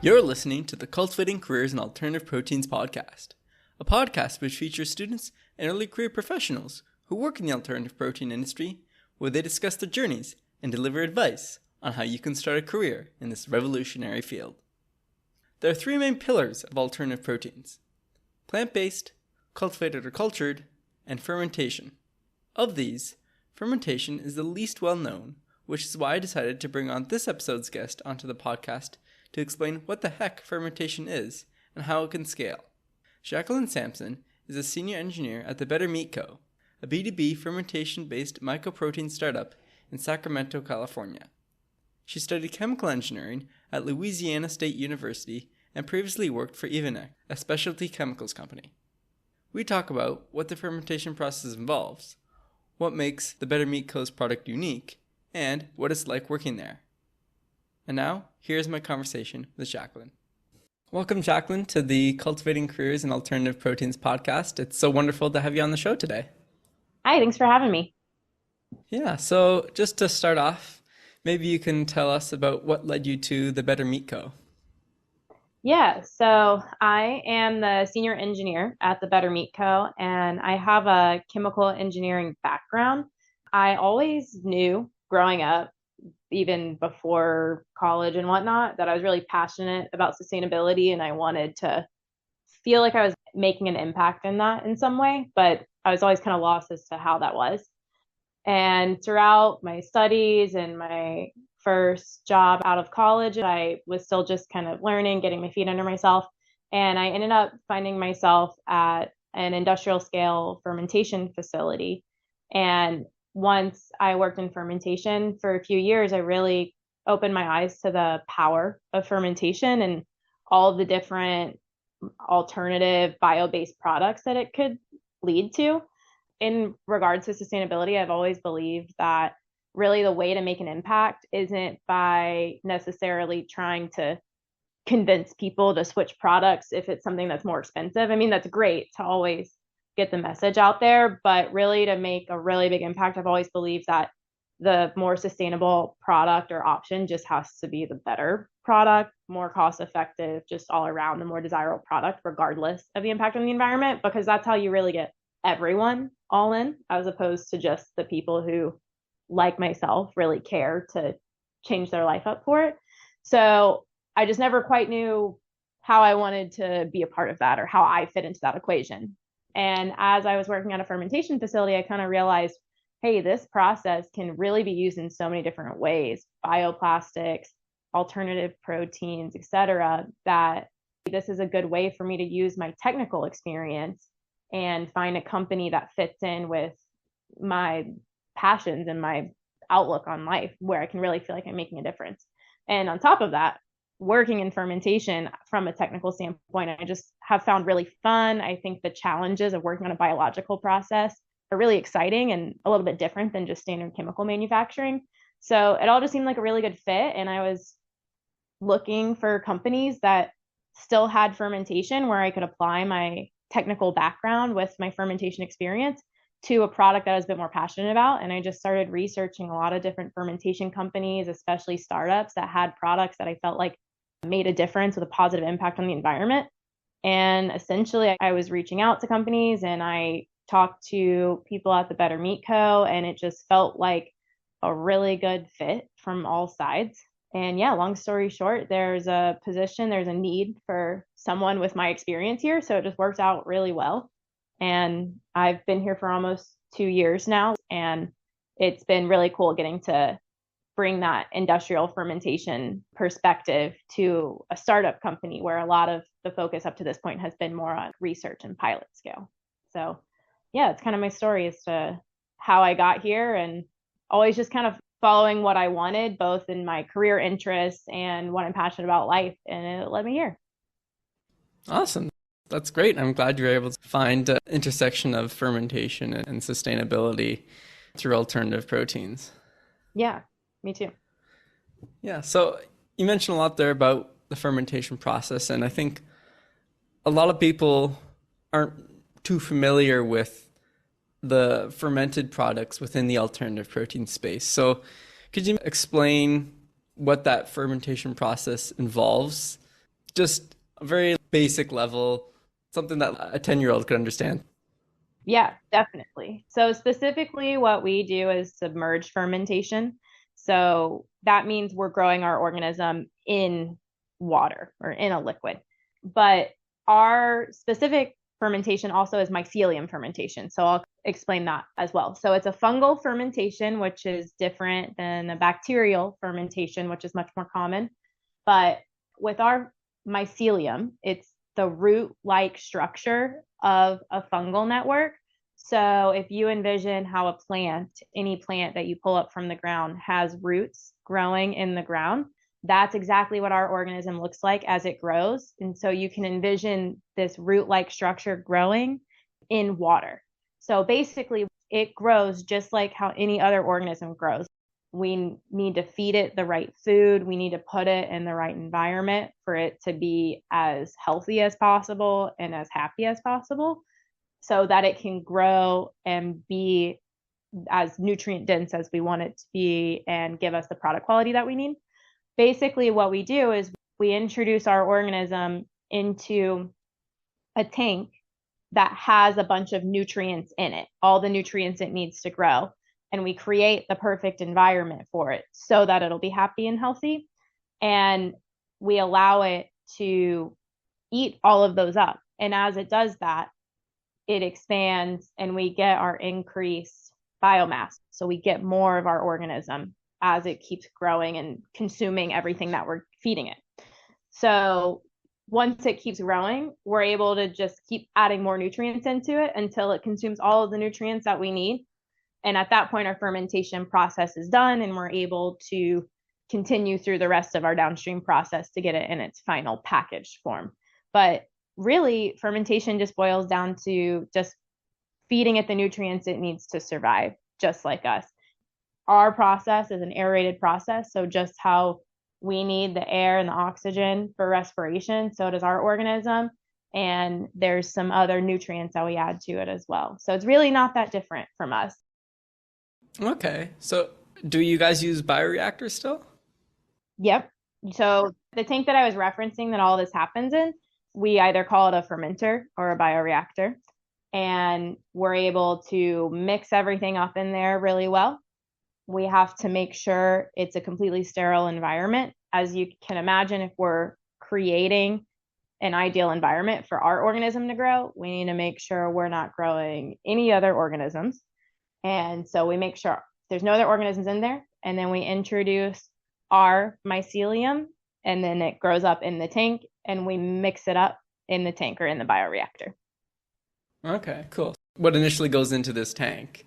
You're listening to the Cultivating Careers in Alternative Proteins podcast, a podcast which features students and early career professionals who work in the alternative protein industry, where they discuss their journeys and deliver advice on how you can start a career in this revolutionary field. There are three main pillars of alternative proteins: plant-based, cultivated or cultured, and fermentation. Of these, fermentation is the least well known, which is why I decided to bring on this episode's guest onto the podcast to explain what the heck fermentation is and how it can scale. Jacqueline Samson is a senior engineer at the Better Meat Co., a B2B fermentation-based mycoprotein startup in Sacramento, California. She studied chemical engineering at Louisiana State University and previously worked for Evonik, a specialty chemicals company. We talk about what the fermentation process involves, what makes the Better Meat Co.'s product unique, and what it's like working there. And now, here's my conversation with Jacqueline. Welcome, Jacqueline, to the Cultivating Careers in Alternative Proteins podcast. It's so wonderful to have you on the show today. Hi, thanks for having me. Yeah, so just to start off, maybe you can tell us about what led you to the Better Meat Co. Yeah, so I am the senior engineer at the Better Meat Co., and I have a chemical engineering background. I always knew growing up, even before college and whatnot, that I was really passionate about sustainability and I wanted to feel like I was making an impact in that in some way, but I was always kind of lost as to how that was. And throughout my studies and my first job out of college, I was still just kind of learning, getting my feet under myself. And I ended up finding myself at an industrial scale fermentation facility. And once I worked in fermentation for a few years, I really opened my eyes to the power of fermentation and all of the different alternative bio-based products that it could lead to. In regards to sustainability, I've always believed that really the way to make an impact isn't by necessarily trying to convince people to switch products if it's something that's more expensive. I mean, that's great to always get the message out there, but really to make a really big impact, I've always believed that the more sustainable product or option just has to be the better product, more cost effective, just all around the more desirable product, regardless of the impact on the environment, because that's how you really get everyone all in, as opposed to just the people who, like myself, really care to change their life up for it. So I just never quite knew how I wanted to be a part of that or how I fit into that equation. And as I was working at a fermentation facility, I kind of realized, hey, this process can really be used in so many different ways, bioplastics, alternative proteins, et cetera, that this is a good way for me to use my technical experience and find a company that fits in with my passions and my outlook on life, where I can really feel like I'm making a difference. And on top of that, working in fermentation from a technical standpoint, I just have found really fun. I think the challenges of working on a biological process are really exciting and a little bit different than just standard chemical manufacturing. So it all just seemed like a really good fit. And I was looking for companies that still had fermentation where I could apply my technical background with my fermentation experience to a product that I was a bit more passionate about. And I just started researching a lot of different fermentation companies, especially startups that had products that I felt like made a difference with a positive impact on the environment. And essentially, I was reaching out to companies and I talked to people at the Better Meat Co. And it just felt like a really good fit from all sides. And yeah, long story short, there's a need for someone with my experience here. So it just worked out really well. And I've been here for almost 2 years now. And it's been really cool getting to bring that industrial fermentation perspective to a startup company where a lot of the focus up to this point has been more on research and pilot scale. So yeah, it's kind of my story as to how I got here and always just kind of following what I wanted, both in my career interests and what I'm passionate about life. And it led me here. Awesome. That's great. I'm glad you were able to find an intersection of fermentation and sustainability through alternative proteins. Yeah, me too. Yeah, so you mentioned a lot there about the fermentation process, and I think a lot of people aren't too familiar with the fermented products within the alternative protein space. So could you explain what that fermentation process involves just a very basic level, something that a 10-year-old could understand. Yeah, definitely. So specifically what we do is submerged fermentation. So that means we're growing our organism in water or in a liquid. But our specific fermentation also is mycelium fermentation. So I'll explain that as well. So it's a fungal fermentation, which is different than a bacterial fermentation, which is much more common. But with our mycelium, it's the root-like structure of a fungal network. So if you envision how a plant, any plant that you pull up from the ground has roots growing in the ground, that's exactly what our organism looks like as it grows. And so you can envision this root-like structure growing in water. So basically, it grows just like how any other organism grows. We need to feed it the right food. We need to put it in the right environment for it to be as healthy as possible and as happy as possible so that it can grow and be as nutrient dense as we want it to be and give us the product quality that we need. Basically, what we do is we introduce our organism into a tank that has a bunch of nutrients in it, all the nutrients it needs to grow. And we create the perfect environment for it so that it'll be happy and healthy. And we allow it to eat all of those up. And as it does that, it expands and we get our increased biomass. So we get more of our organism as it keeps growing and consuming everything that we're feeding it. So once it keeps growing, we're able to just keep adding more nutrients into it until it consumes all of the nutrients that we need. And at that point, our fermentation process is done and we're able to continue through the rest of our downstream process to get it in its final packaged form. But really, fermentation just boils down to just feeding it the nutrients it needs to survive, just like us. Our process is an aerated process, so just how we need the air and the oxygen for respiration, so does our organism. And there's some other nutrients that we add to it as well. So it's really not that different from us. Okay. So do you guys use bioreactors still? Yep. So the tank that I was referencing that all this happens in, we either call it a fermenter or a bioreactor. And we're able to mix everything up in there really well. We have to make sure it's a completely sterile environment. As you can imagine, if we're creating an ideal environment for our organism to grow, we need to make sure we're not growing any other organisms. And so we make sure there's no other organisms in there. And then we introduce our mycelium, and then it grows up in the tank, and we mix it up in the tank or in the bioreactor. Okay, cool. What initially goes into this tank?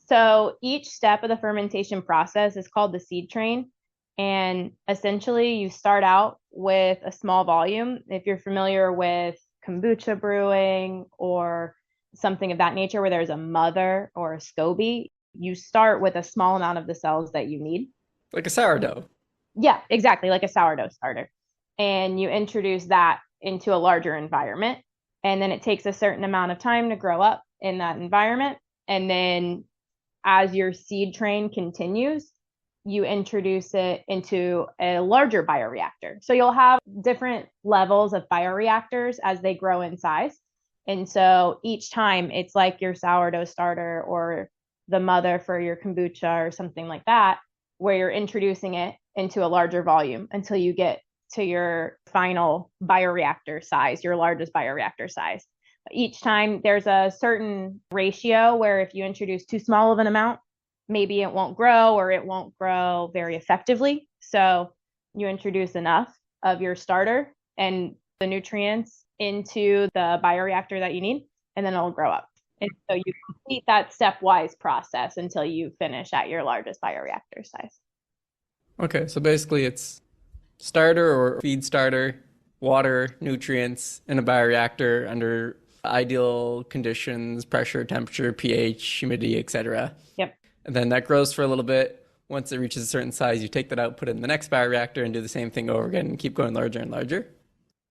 So each step of the fermentation process is called the seed train. And essentially, you start out with a small volume. If you're familiar with kombucha brewing or something of that nature where there's a mother or a SCOBY, you start with a small amount of the cells that you need. Like a sourdough. Yeah, exactly, like a sourdough starter. And you introduce that into a larger environment. And then it takes a certain amount of time to grow up in that environment. And then as your seed train continues, you introduce it into a larger bioreactor. So you'll have different levels of bioreactors as they grow in size. And so each time it's like your sourdough starter or the mother for your kombucha or something like that, where you're introducing it into a larger volume until you get to your final bioreactor size, your largest bioreactor size. Each time there's a certain ratio where if you introduce too small of an amount, maybe it won't grow or it won't grow very effectively. So you introduce enough of your starter and the nutrients into the bioreactor that you need, and then it'll grow up. And so you complete that stepwise process until you finish at your largest bioreactor size. Okay, so basically it's starter or feed starter, water, nutrients in a bioreactor under ideal conditions, pressure, temperature, pH, humidity, etc. Yep. And then that grows for a little bit. Once it reaches a certain size, you take that out, put it in the next bioreactor, and do the same thing over again and keep going larger and larger.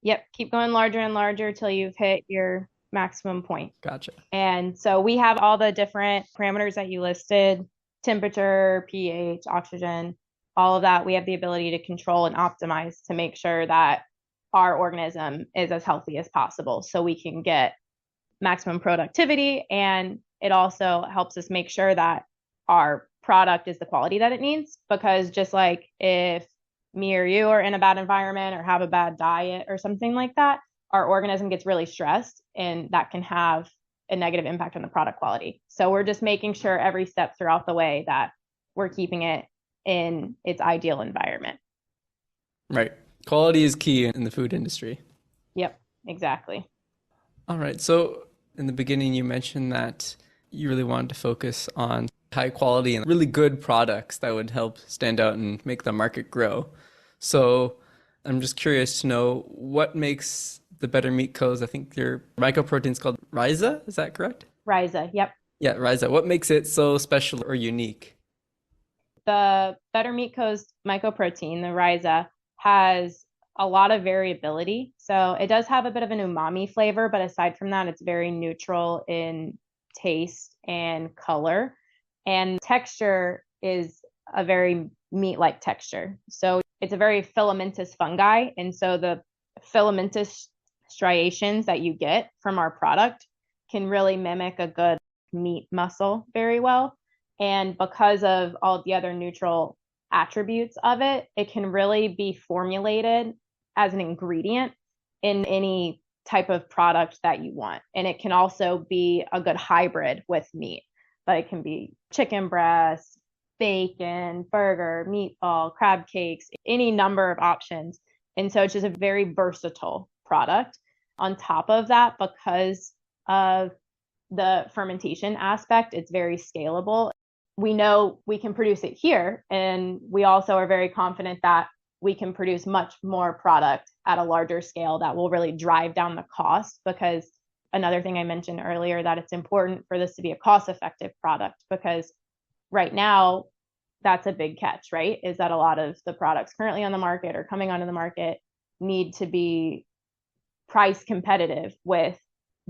Yep. Keep going larger and larger till you've hit your maximum point. Gotcha. And so we have all the different parameters that you listed, temperature, pH, oxygen, all of that. We have the ability to control and optimize to make sure that our organism is as healthy as possible so we can get maximum productivity. And it also helps us make sure that our product is the quality that it needs. Because just like if me or you are in a bad environment or have a bad diet or something like that, our organism gets really stressed, and that can have a negative impact on the product quality. So we're just making sure every step throughout the way that we're keeping it in its ideal environment. Right. Quality is key in the food industry. Yep, exactly. All right. So in the beginning, you mentioned that you really wanted to focus on high quality and really good products that would help stand out and make the market grow. So I'm just curious to know what makes the Better Meat Co.'s, I think your mycoprotein is called Rhiza, is that correct? Rhiza, yep. Yeah, Rhiza. What makes it so special or unique? The Better Meat Co.'s mycoprotein, the Rhiza, has a lot of variability. So it does have a bit of an umami flavor, but aside from that, it's very neutral in taste and color. And texture is a very meat-like texture. So it's a very filamentous fungi. And so the filamentous striations that you get from our product can really mimic a good meat muscle very well. And because of all the other neutral attributes of it, it can really be formulated as an ingredient in any type of product that you want. And it can also be a good hybrid with meat. But it can be chicken breast, bacon, burger, meatball, crab cakes, any number of options. And so it's just a very versatile product. On top of that, because of the fermentation aspect, it's very scalable. We know we can produce it here, and we also are very confident that we can produce much more product at a larger scale that will really drive down the cost. Because another thing I mentioned earlier, that it's important for this to be a cost-effective product, because right now that's a big catch, right? Is that a lot of the products currently on the market or coming onto the market need to be price competitive with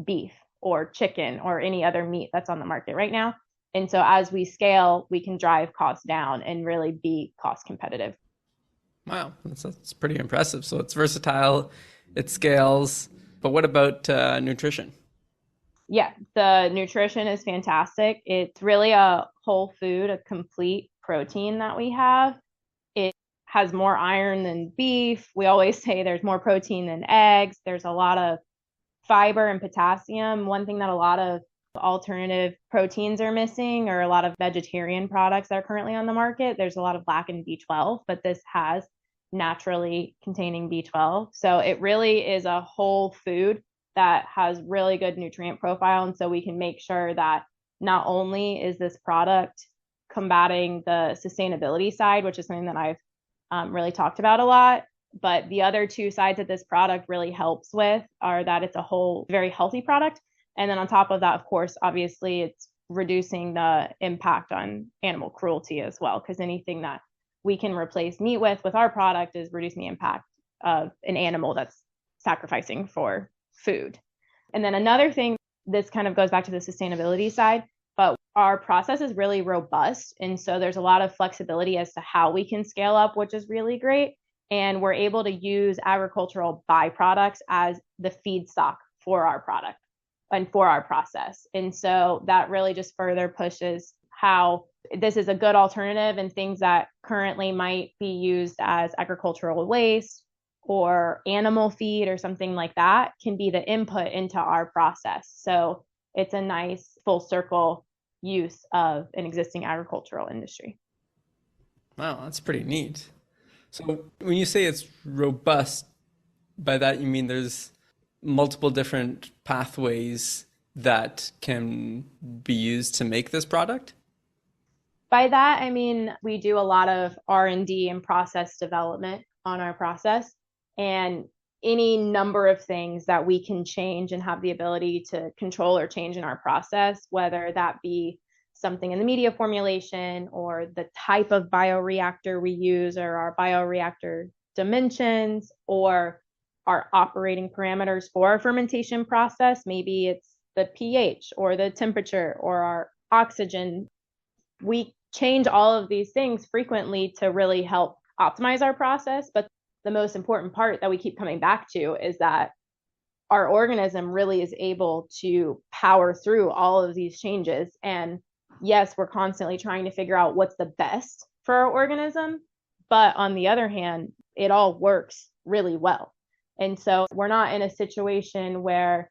beef or chicken or any other meat that's on the market right now. And so as we scale, we can drive costs down and really be cost competitive. Wow, that's pretty impressive. So it's versatile, it scales, but what about nutrition? Yeah, the nutrition is fantastic. It's really a whole food, a complete protein that we have. It has more iron than beef. We always say there's more protein than eggs. There's a lot of fiber and potassium. One thing that a lot of alternative proteins are missing, or a lot of vegetarian products that are currently on the market, there's a lot of lack in B12, but this has naturally containing B12. So it really is a whole food that has really good nutrient profile. And so we can make sure that not only is this product combating the sustainability side, which is something that I've really talked about a lot, but the other two sides that this product really helps with are that it's a whole very healthy product. And then on top of that, of course, obviously it's reducing the impact on animal cruelty as well, because anything that we can replace meat with our product is reducing the impact of an animal that's sacrificing for food. And then another thing, this kind of goes back to the sustainability side, but our process is really robust. And so there's a lot of flexibility as to how we can scale up, which is really great. And we're able to use agricultural byproducts as the feedstock for our product and for our process. And so that really just further pushes how this is a good alternative, and things that currently might be used as agricultural waste or animal feed or something like that can be the input into our process. So it's a nice full circle use of an existing agricultural industry. Wow, that's pretty neat. So when you say it's robust, by that you mean there's multiple different pathways that can be used to make this product? By that, I mean, we do a lot of R&D and process development on our process, and any number of things that we can change and have the ability to control or change in our process, whether that be something in the media formulation or the type of bioreactor we use, or our bioreactor dimensions, or our operating parameters for our fermentation process. Maybe it's the pH or the temperature or our oxygen. We change all of these things frequently to really help optimize our process. But the most important part that we keep coming back to is that our organism really is able to power through all of these changes. And yes, we're constantly trying to figure out what's the best for our organism. But on the other hand, it all works really well. And so we're not in a situation where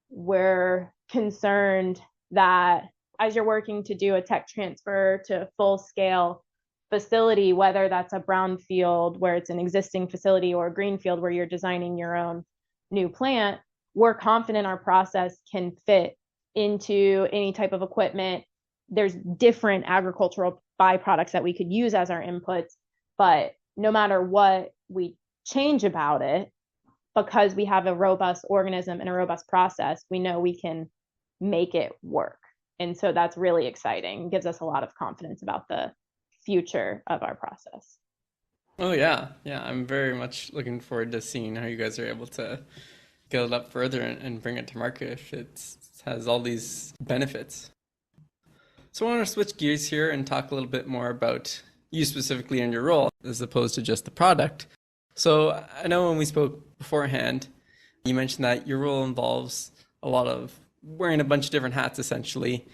we're concerned that as you're working to do a tech transfer to a full scale facility, whether that's a brownfield where it's an existing facility or a greenfield where you're designing your own new plant, we're confident our process can fit into any type of equipment. There's different agricultural byproducts that we could use as our inputs, but no matter what we change about it, because we have a robust organism and a robust process, we know we can make it work. And so that's really exciting. It gives us a lot of confidence about the future of our process. Oh yeah, yeah. I'm very much looking forward to seeing how you guys are able to scale it up further and bring it to market if it has all these benefits. So I want to switch gears here and talk a little bit more about you specifically and your role as opposed to just the product. So I know when we spoke beforehand, you mentioned that your role involves a lot of wearing a bunch of different hats essentially.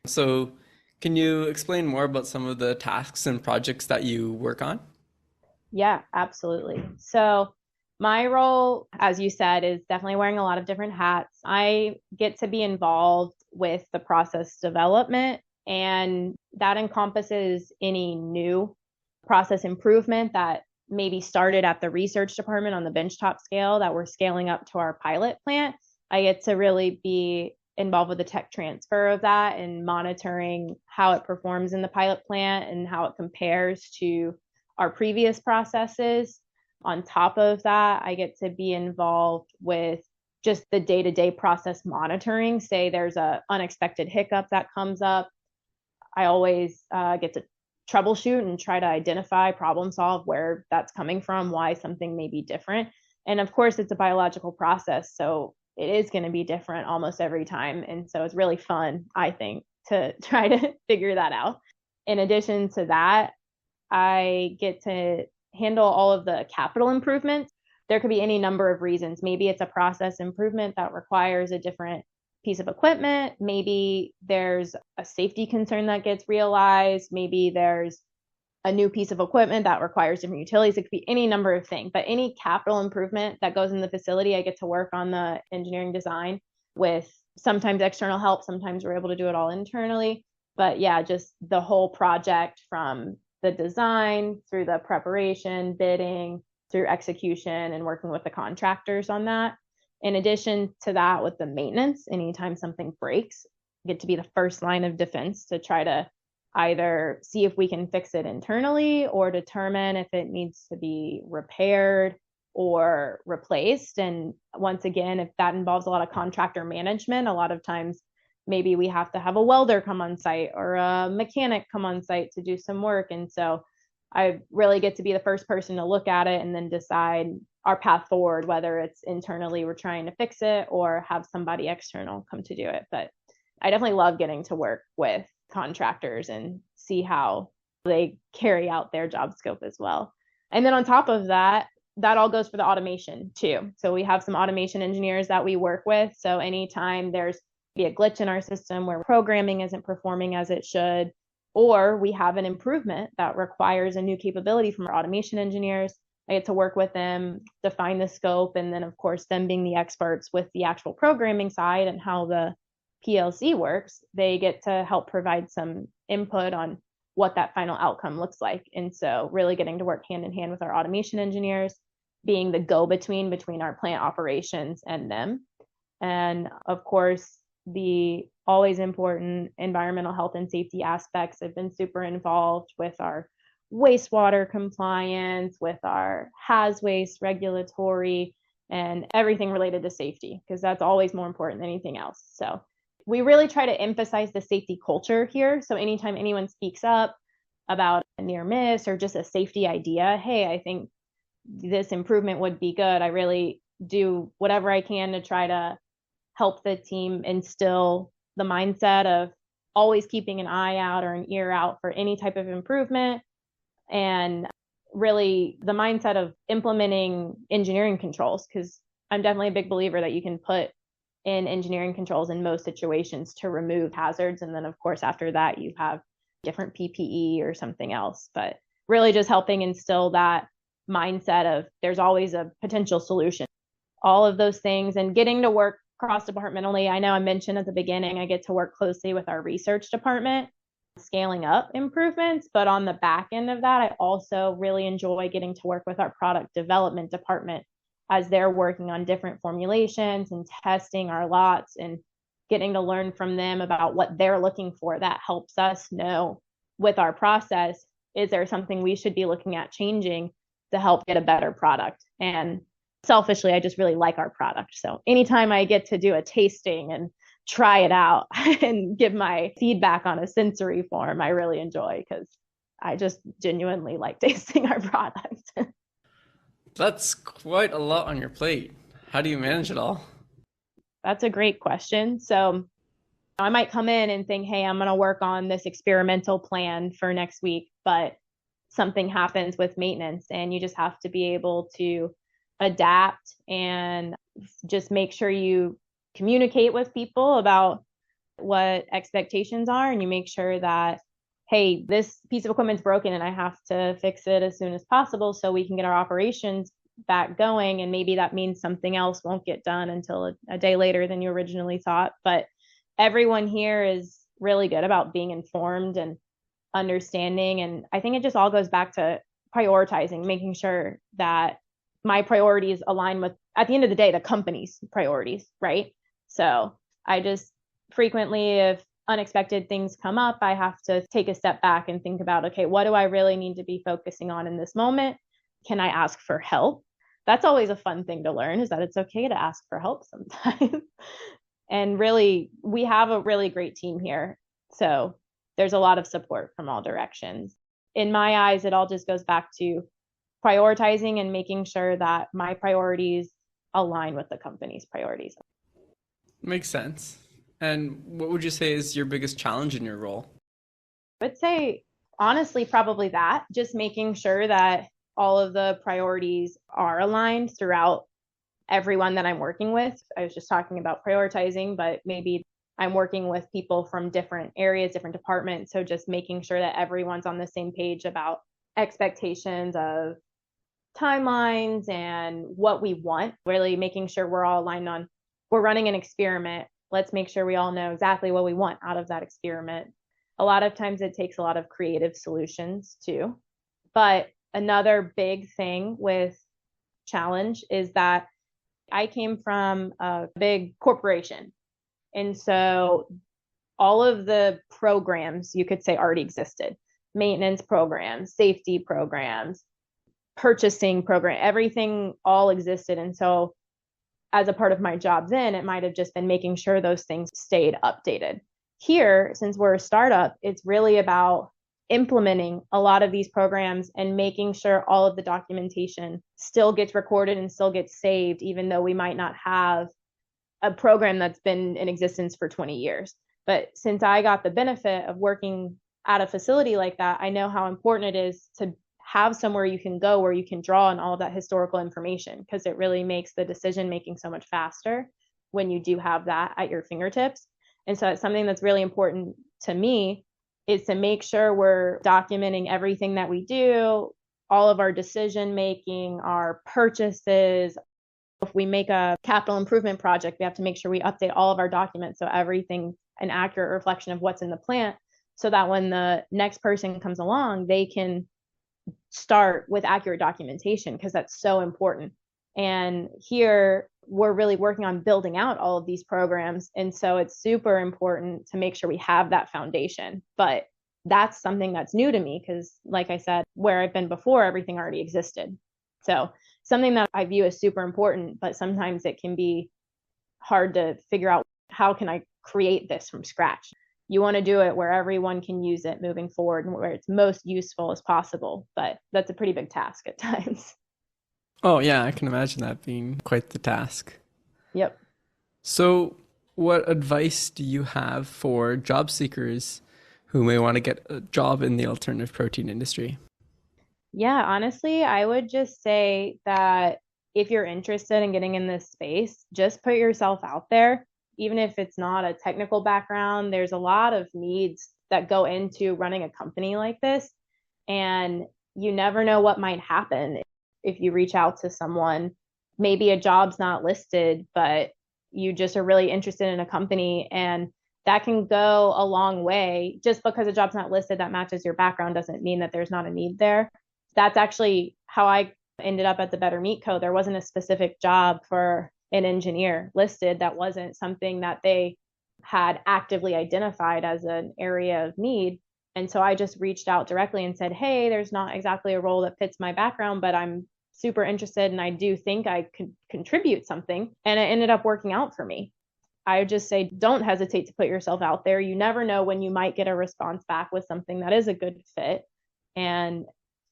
So can you explain more about some of the tasks and projects that you work on? Yeah, absolutely. So my role, as you said, is definitely wearing a lot of different hats. I get to be involved with the process development, and that encompasses any new process improvement that maybe started at the research department on the benchtop scale that we're scaling up to our pilot plant. I get to really be involved with the tech transfer of that and monitoring how it performs in the pilot plant and how it compares to our previous processes. On top of that, I get to be involved with just the day-to-day process monitoring. Say there's an unexpected hiccup that comes up, I always get to troubleshoot and try to identify, problem solve where that's coming from, why something may be different. And of course, it's a biological process, so it is going to be different almost every time. And so it's really fun, I think, to try to figure that out. In addition to that, I get to handle all of the capital improvements. There could be any number of reasons. Maybe it's a process improvement that requires a different piece of equipment. Maybe there's a safety concern that gets realized. Maybe there's a new piece of equipment that requires different utilities. It could be any number of things, but any capital improvement that goes in the facility, I get to work on the engineering design with sometimes external help. Sometimes we're able to do it all internally. But yeah, just the whole project from the design through the preparation, bidding, through execution, and working with the contractors on that. In addition to that, with the maintenance, anytime something breaks, I get to be the first line of defense to try to either see if we can fix it internally or determine if it needs to be repaired or replaced. And once again, if that involves a lot of contractor management, a lot of times maybe we have to have a welder come on site or a mechanic come on site to do some work. And so I really get to be the first person to look at it and then decide our path forward, whether it's internally we're trying to fix it or have somebody external come to do it. But I definitely love getting to work with contractors and see how they carry out their job scope as well. And then on top of that, that all goes for the automation too. So we have some automation engineers that we work with. So anytime there's be a glitch in our system where programming isn't performing as it should, or we have an improvement that requires a new capability from our automation engineers, I get to work with them, define the scope, and then of course them being the experts with the actual programming side and how the PLC works, they get to help provide some input on what that final outcome looks like. And so really getting to work hand in hand with our automation engineers, being the go-between between our plant operations and them. And of course, the always important environmental health and safety aspects have been super involved with our wastewater compliance, with our haz waste regulatory, and everything related to safety, because that's always more important than anything else. So we really try to emphasize the safety culture here. So anytime anyone speaks up about a near miss or just a safety idea, hey, I think this improvement would be good, I really do whatever I can to try to help the team instill the mindset of always keeping an eye out or an ear out for any type of improvement. And really the mindset of implementing engineering controls, because I'm definitely a big believer that you can put in engineering controls in most situations to remove hazards. And then, of course, after that, you have different PPE or something else. But really just helping instill that mindset of there's always a potential solution. All of those things and getting to work cross-departmentally. I know I mentioned at the beginning, I get to work closely with our research department, scaling up improvements. But on the back end of that, I also really enjoy getting to work with our product development department as they're working on different formulations and testing our lots and getting to learn from them about what they're looking for. That helps us know with our process, is there something we should be looking at changing to help get a better product? And selfishly, I just really like our product. So anytime I get to do a tasting and try it out and give my feedback on a sensory form, I really enjoy, because I just genuinely like tasting our product. That's quite a lot on your plate. How do you manage it all? That's a great question. So I might come in and think, hey, I'm going to work on this experimental plan for next week, but something happens with maintenance and you just have to be able to adapt and just make sure you communicate with people about what expectations are, and you make sure that, hey, this piece of equipment's broken and I have to fix it as soon as possible so we can get our operations back going. And maybe that means something else won't get done until a day later than you originally thought. But everyone here is really good about being informed and understanding. And I think it just all goes back to prioritizing, making sure that my priorities align with, at the end of the day, the company's priorities, right? So I just frequently, if unexpected things come up, I have to take a step back and think about, okay, what do I really need to be focusing on in this moment? Can I ask for help? That's always a fun thing to learn, is that it's okay to ask for help sometimes. And really, we have a really great team here. So there's a lot of support from all directions. In my eyes, it all just goes back to prioritizing and making sure that my priorities align with the company's priorities. Makes sense. And what would you say is your biggest challenge in your role? I would say, honestly, probably that, just making sure that all of the priorities are aligned throughout everyone that I'm working with. I was just talking about prioritizing, but maybe I'm working with people from different areas, different departments. So just making sure that everyone's on the same page about expectations of timelines and what we want, really making sure we're all aligned on, we're running an experiment. Let's make sure we all know exactly what we want out of that experiment. A lot of times it takes a lot of creative solutions too. But another big thing with challenge is that I came from a big corporation. And so all of the programs, you could say, already existed. Maintenance programs, safety programs, purchasing program, everything all existed. And so as a part of my job then, it might have just been making sure those things stayed updated. Here, since we're a startup, it's really about implementing a lot of these programs and making sure all of the documentation still gets recorded and still gets saved, even though we might not have a program that's been in existence for 20 years. But since I got the benefit of working at a facility like that, I know how important it is to have somewhere you can go where you can draw on all of that historical information, because it really makes the decision making so much faster when you do have that at your fingertips. And so it's something that's really important to me, is to make sure we're documenting everything that we do, all of our decision making, our purchases. If we make a capital improvement project, we have to make sure we update all of our documents so everything an accurate reflection of what's in the plant, so that when the next person comes along, they can start with accurate documentation, because that's so important. And here we're really working on building out all of these programs. And so it's super important to make sure we have that foundation. But that's something that's new to me, because like I said, where I've been before, everything already existed. So something that I view as super important, but sometimes it can be hard to figure out, how can I create this from scratch? You want to do it where everyone can use it moving forward and where it's most useful as possible. But that's a pretty big task at times. Oh, yeah, I can imagine that being quite the task. Yep. So what advice do you have for job seekers who may want to get a job in the alternative protein industry? Yeah, honestly, I would just say that if you're interested in getting in this space, just put yourself out there. Even if it's not a technical background, there's a lot of needs that go into running a company like this. And you never know what might happen if you reach out to someone. Maybe a job's not listed, but you just are really interested in a company, and that can go a long way. Just because a job's not listed that matches your background doesn't mean that there's not a need there. That's actually how I ended up at the Better Meat Co. There wasn't a specific job for an engineer listed. That wasn't something that they had actively identified as an area of need. And so I just reached out directly and said, hey, there's not exactly a role that fits my background, but I'm super interested and I do think I could contribute something. And it ended up working out for me. I would just say, don't hesitate to put yourself out there. You never know when you might get a response back with something that is a good fit. And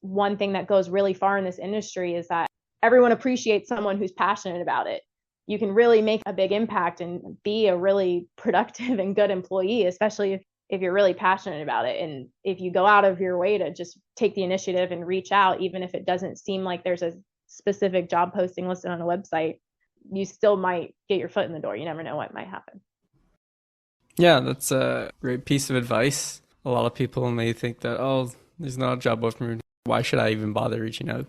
one thing that goes really far in this industry is that everyone appreciates someone who's passionate about it. You can really make a big impact and be a really productive and good employee, especially if you're really passionate about it. And if you go out of your way to just take the initiative and reach out, even if it doesn't seem like there's a specific job posting listed on a website, you still might get your foot in the door. You never know what might happen. Yeah, that's a great piece of advice. A lot of people may think that, oh, there's not a job open. Why should I even bother reaching out?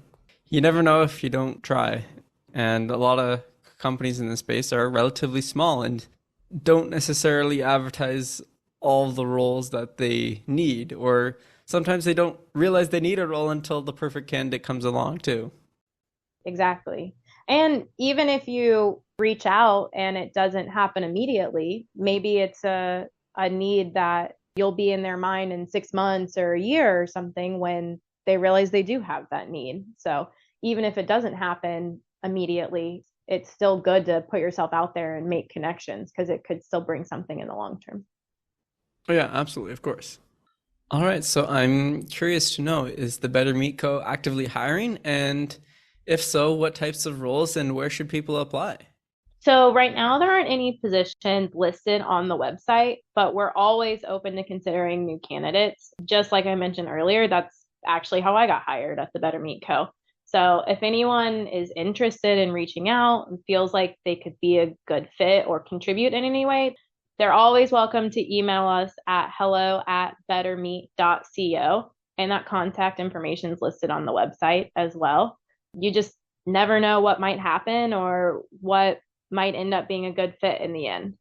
You never know if you don't try. And a lot of companies in this space are relatively small and don't necessarily advertise all the roles that they need, or sometimes they don't realize they need a role until the perfect candidate comes along too. Exactly. And even if you reach out and it doesn't happen immediately, maybe it's a need that you'll be in their mind in 6 months or a year or something when they realize they do have that need. So even if it doesn't happen immediately, it's still good to put yourself out there and make connections because it could still bring something in the long term. Oh yeah, absolutely, of course. All right, so I'm curious to know, is the Better Meat Co. actively hiring? And if so, what types of roles and where should people apply? So right now there aren't any positions listed on the website, but we're always open to considering new candidates. Just like I mentioned earlier, that's actually how I got hired at the Better Meat Co. So if anyone is interested in reaching out and feels like they could be a good fit or contribute in any way, they're always welcome to email us at hello@bettermeat.co, and that contact information is listed on the website as well. You just never know what might happen or what might end up being a good fit in the end.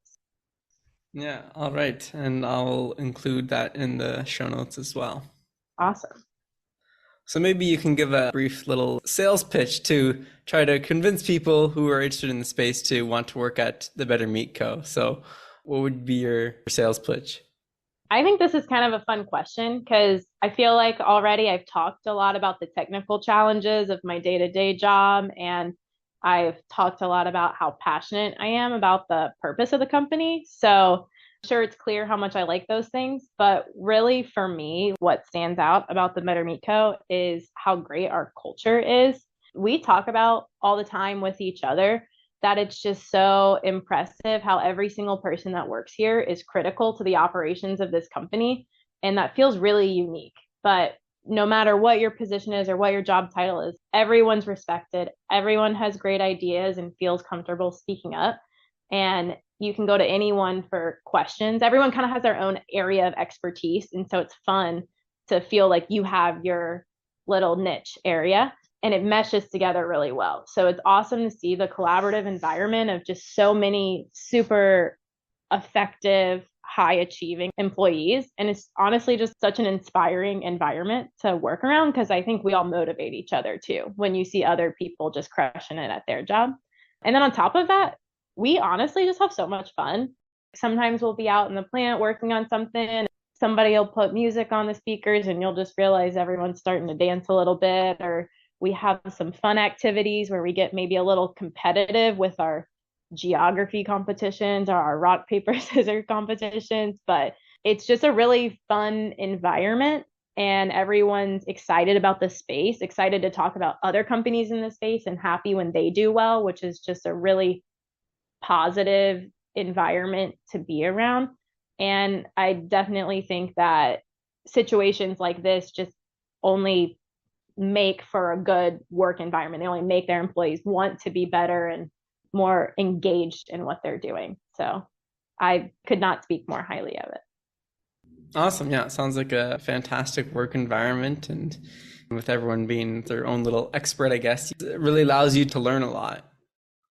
Yeah, all right. And I'll include that in the show notes as well. Awesome. So maybe you can give a brief little sales pitch to try to convince people who are interested in the space to want to work at the Better Meat Co. So what would be your sales pitch? I think this is kind of a fun question because I feel like already I've talked a lot about the technical challenges of my day-to-day job, and I've talked a lot about how passionate I am about the purpose of the company. So I'm sure it's clear how much I like those things, but really for me, what stands out about the Better Meat Co. is how great our culture is. We talk about all the time with each other that it's just so impressive how every single person that works here is critical to the operations of this company. And that feels really unique. But no matter what your position is or what your job title is, everyone's respected. Everyone has great ideas and feels comfortable speaking up. And you can go to anyone for questions. Everyone kind of has their own area of expertise. And so it's fun to feel like you have your little niche area and it meshes together really well. So it's awesome to see the collaborative environment of just so many super effective, high achieving employees. And it's honestly just such an inspiring environment to work around because I think we all motivate each other too when you see other people just crushing it at their job. And then on top of that, we honestly just have so much fun. Sometimes we'll be out in the plant working on something. Somebody will put music on the speakers and you'll just realize everyone's starting to dance a little bit, or we have some fun activities where we get maybe a little competitive with our geography competitions or our rock, paper, scissors competitions. But it's just a really fun environment and everyone's excited about the space, excited to talk about other companies in the space and happy when they do well, which is just a really positive environment to be around. And I definitely think that situations like this just only make for a good work environment. They only make their employees want to be better and more engaged in what they're doing. So I could not speak more highly of it. Awesome. Yeah, it sounds like a fantastic work environment. And with everyone being their own little expert, I guess, it really allows you to learn a lot.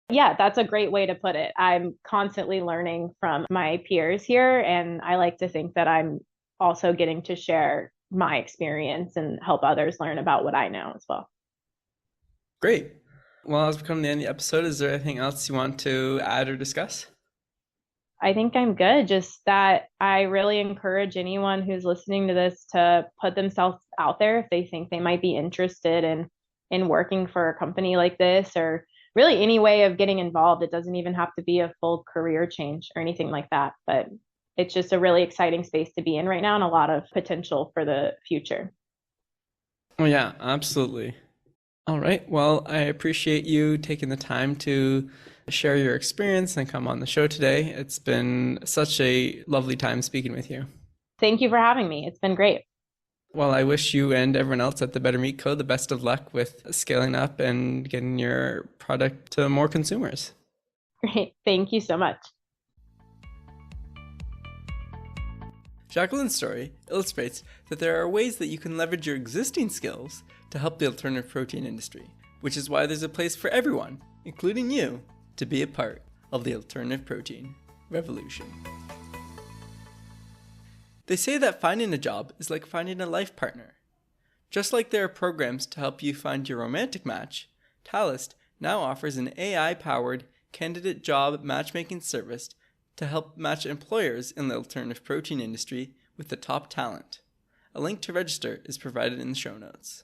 Yeah, that's a great way to put it. I'm constantly learning from my peers here, and I like to think that I'm also getting to share my experience and help others learn about what I know as well. Great. Well, as we come to the end of the episode, is there anything else you want to add or discuss? I think I'm good. Just that I really encourage anyone who's listening to this to put themselves out there if they think they might be interested in working for a company like this, or really any way of getting involved. It doesn't even have to be a full career change or anything like that, but it's just a really exciting space to be in right now and a lot of potential for the future. Oh, yeah, absolutely. All right. Well, I appreciate you taking the time to share your experience and come on the show today. It's been such a lovely time speaking with you. Thank you for having me. It's been great. Well, I wish you and everyone else at the Better Meat Co. the best of luck with scaling up and getting your product to more consumers. Great. Thank you so much. Jacqueline's story illustrates that there are ways that you can leverage your existing skills to help the alternative protein industry, which is why there's a place for everyone, including you, to be a part of the alternative protein revolution. They say that finding a job is like finding a life partner. Just like there are programs to help you find your romantic match, Talist now offers an AI-powered candidate job matchmaking service to help match employers in the alternative protein industry with the top talent. A link to register is provided in the show notes.